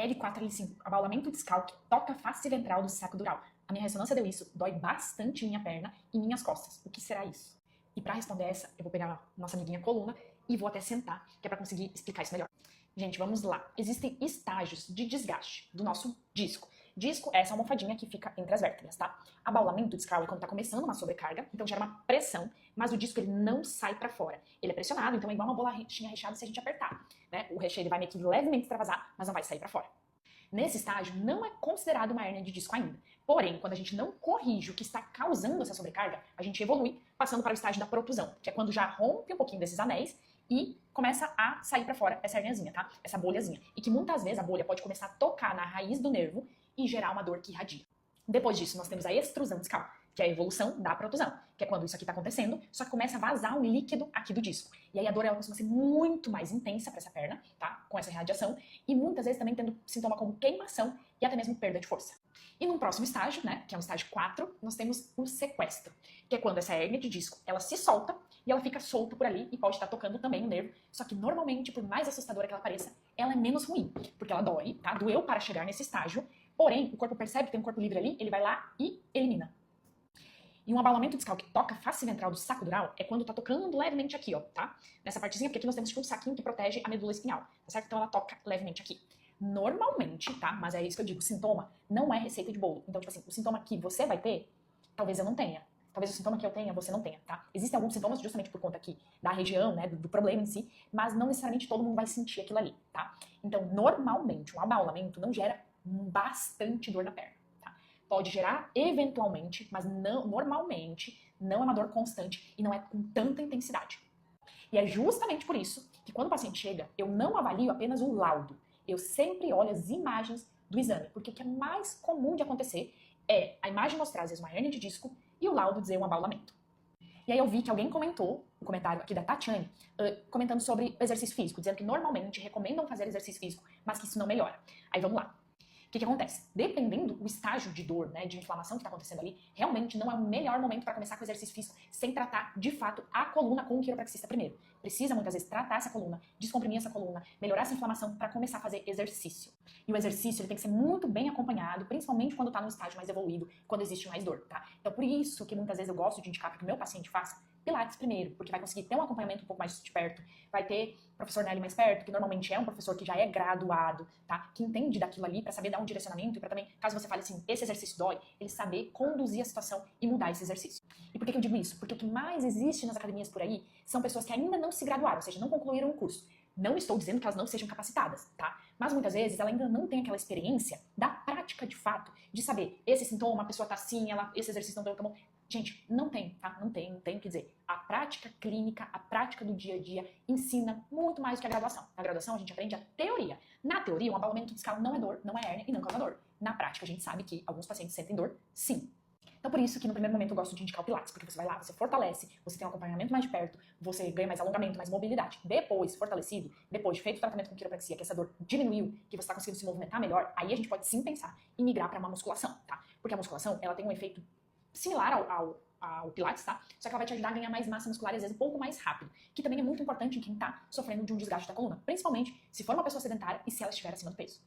L4, L5, abaulamento discal que toca a face ventral do sacrodural. A minha ressonância deu isso, dói bastante minha perna e minhas costas. O que será isso? E para responder essa, eu vou pegar a nossa amiguinha coluna e vou até sentar, que é para conseguir explicar isso melhor. Gente, vamos lá. Existem estágios de desgaste do nosso disco. Disco é essa almofadinha que fica entre as vértebras, tá? Abaulamento discal é quando tá começando uma sobrecarga, então gera uma pressão, mas o disco ele não sai para fora. Ele é pressionado, então é igual uma bolachinha recheada se a gente apertar, né? O recheio ele vai meio que levemente extravasar, mas não vai sair para fora. Nesse estágio, não é considerado uma hérnia de disco ainda. Porém, quando a gente não corrige o que está causando essa sobrecarga, a gente evolui passando para o estágio da protusão, que é quando já rompe um pouquinho desses anéis e começa a sair para fora essa herniazinha, tá? Essa bolhazinha. E que muitas vezes a bolha pode começar a tocar na raiz do nervo e gerar uma dor que irradia. Depois disso, nós temos a extrusão discal, que é a evolução da protusão, que é quando isso aqui está acontecendo, só que começa a vazar um líquido aqui do disco. E aí a dor ela costuma ser muito mais intensa para essa perna, tá? Com essa irradiação, e muitas vezes também tendo sintoma como queimação e até mesmo perda de força. E num próximo estágio, né, que é o estágio 4, nós temos o sequestro, que é quando essa hérnia de disco, ela se solta e ela fica solta por ali e pode estar tocando também o nervo, só que normalmente, por mais assustadora que ela pareça, ela é menos ruim, porque ela dói, tá? Doeu para chegar nesse estágio, porém, o corpo percebe que tem um corpo livre ali, ele vai lá e elimina. E um abaulamento discal que toca a face ventral do sacrodural é quando tá tocando levemente aqui, ó, tá? Nessa partezinha, porque aqui nós temos tipo um saquinho que protege a medula espinhal, tá certo? Então ela toca levemente aqui. Normalmente, tá? Mas é isso que eu digo, sintoma não é receita de bolo. Então, tipo assim, o sintoma que você vai ter, talvez eu não tenha. Talvez o sintoma que eu tenha, você não tenha, tá? Existem alguns sintomas justamente por conta aqui da região, né, do problema em si, mas não necessariamente todo mundo vai sentir aquilo ali, tá? Então, normalmente, um abaulamento não gera bastante dor na perna, tá? Pode gerar eventualmente, mas não, normalmente não é uma dor constante e não é com tanta intensidade. E é justamente por isso que quando o paciente chega, eu não avalio apenas o laudo, eu sempre olho as imagens do exame, porque o que é mais comum de acontecer é a imagem mostrar às vezes uma hérnia de disco e o laudo dizer um abaulamento. E aí eu vi que alguém comentou, um comentário aqui da Tatiane, comentando sobre o exercício físico, dizendo que normalmente recomendam fazer exercício físico, mas que isso não melhora. Aí vamos lá. O que acontece? Dependendo do estágio de dor, né, de inflamação que está acontecendo ali, realmente não é o melhor momento para começar com o exercício físico sem tratar, de fato, a coluna com o quiropraxista primeiro. Precisa, muitas vezes, tratar essa coluna, descomprimir essa coluna, melhorar essa inflamação para começar a fazer exercício. E o exercício ele tem que ser muito bem acompanhado, principalmente quando está num estágio mais evoluído, quando existe mais dor, tá? Então, por isso que muitas vezes eu gosto de indicar para que o meu paciente faça Pilates primeiro, porque vai conseguir ter um acompanhamento um pouco mais de perto, vai ter professor Nelly mais perto, que normalmente é um professor que já é graduado, tá? Que entende daquilo ali para saber dar um direcionamento e para também, caso você fale assim, esse exercício dói, ele saber conduzir a situação e mudar esse exercício. E por que eu digo isso? Porque o que mais existe nas academias por aí são pessoas que ainda não se graduaram, ou seja, não concluíram o curso. Não estou dizendo que elas não sejam capacitadas, tá? Mas muitas vezes ela ainda não tem aquela experiência da prática de fato, de saber, esse sintoma, a pessoa tá assim, esse exercício não deu tão bom. Gente, não tem, tá? Não tem, quer dizer, a prática clínica, a prática do dia a dia ensina muito mais do que a graduação. Na graduação a gente aprende a teoria. Na teoria, um abaulamento discal não é dor, não é hérnia e não causa dor. Na prática a gente sabe que alguns pacientes sentem dor, sim. Então por isso que no primeiro momento eu gosto de indicar o Pilates, porque você vai lá, você fortalece, você tem um acompanhamento mais de perto, você ganha mais alongamento, mais mobilidade. Depois, fortalecido, depois de feito o tratamento com quiropraxia, que essa dor diminuiu, que você está conseguindo se movimentar melhor, aí a gente pode sim pensar em migrar para uma musculação, tá? Porque a musculação, ela tem um efeito similar ao Pilates, tá? Só que ela vai te ajudar a ganhar mais massa muscular e às vezes um pouco mais rápido, que também é muito importante em quem tá sofrendo de um desgaste da coluna, principalmente se for uma pessoa sedentária e se ela estiver acima do peso.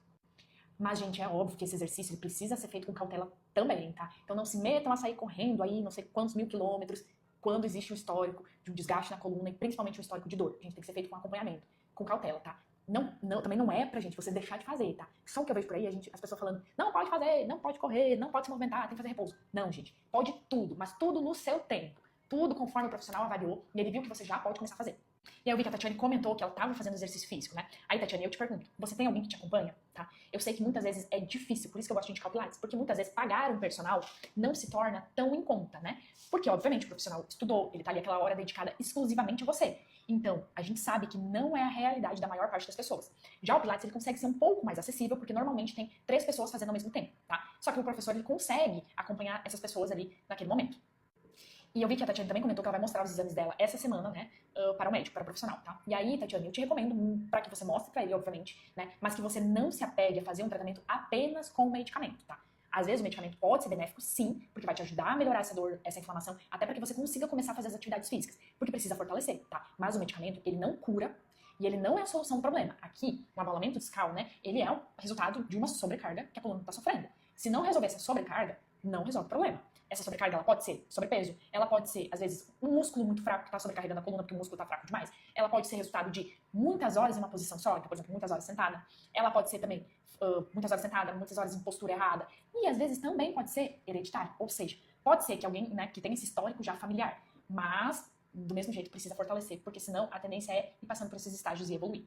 Mas, gente, é óbvio que esse exercício ele precisa ser feito com cautela também, tá? Então não se metam a sair correndo aí não sei quantos mil quilômetros quando existe um histórico de um desgaste na coluna e principalmente um histórico de dor. A gente tem que ser feito com acompanhamento, com cautela, tá? Também não é pra gente você deixar de fazer, tá? Só o que eu vejo por aí, as pessoas falando, não pode fazer, não pode correr, não pode se movimentar, tem que fazer repouso. Não, gente, pode tudo, mas tudo no seu tempo. Tudo conforme o profissional avaliou e ele viu que você já pode começar a fazer. E aí eu vi que a Tatiane comentou que ela estava fazendo exercício físico, né? Aí, Tatiane, eu te pergunto, você tem alguém que te acompanha? Tá? Eu sei que muitas vezes é difícil, por isso que eu gosto de indicar o Pilates, porque muitas vezes pagar um personal não se torna tão em conta, né? Porque, obviamente, o profissional estudou, ele tá ali aquela hora dedicada exclusivamente a você. Então, a gente sabe que não é a realidade da maior parte das pessoas. Já o Pilates, ele consegue ser um pouco mais acessível, porque normalmente tem 3 pessoas fazendo ao mesmo tempo, tá? Só que o professor, ele consegue acompanhar essas pessoas ali naquele momento. E eu vi que a Tatiane também comentou que ela vai mostrar os exames dela essa semana, né, para o médico, para o profissional, tá? E aí, Tatiane, eu te recomendo para que você mostre para ele, obviamente, né, mas que você não se apegue a fazer um tratamento apenas com o medicamento, tá? Às vezes o medicamento pode ser benéfico, sim, porque vai te ajudar a melhorar essa dor, essa inflamação, até para que você consiga começar a fazer as atividades físicas, porque precisa fortalecer, tá? Mas o medicamento, ele não cura E ele não é a solução do problema. Aqui, o abalamento discal, né, ele é o resultado de uma sobrecarga que a coluna está sofrendo. Se não resolver essa sobrecarga, não resolve o problema. Essa sobrecarga, ela pode ser sobrepeso, ela pode ser, às vezes, um músculo muito fraco que está sobrecarregando a coluna porque o músculo está fraco demais. Ela pode ser resultado de muitas horas em uma posição só, então, por exemplo, muitas horas sentada. Ela pode ser também muitas horas sentada, muitas horas em postura errada. E, às vezes, também pode ser hereditário. Ou seja, pode ser que alguém, né, que tenha esse histórico já familiar, mas, do mesmo jeito, precisa fortalecer, porque senão a tendência é ir passando por esses estágios e evoluir.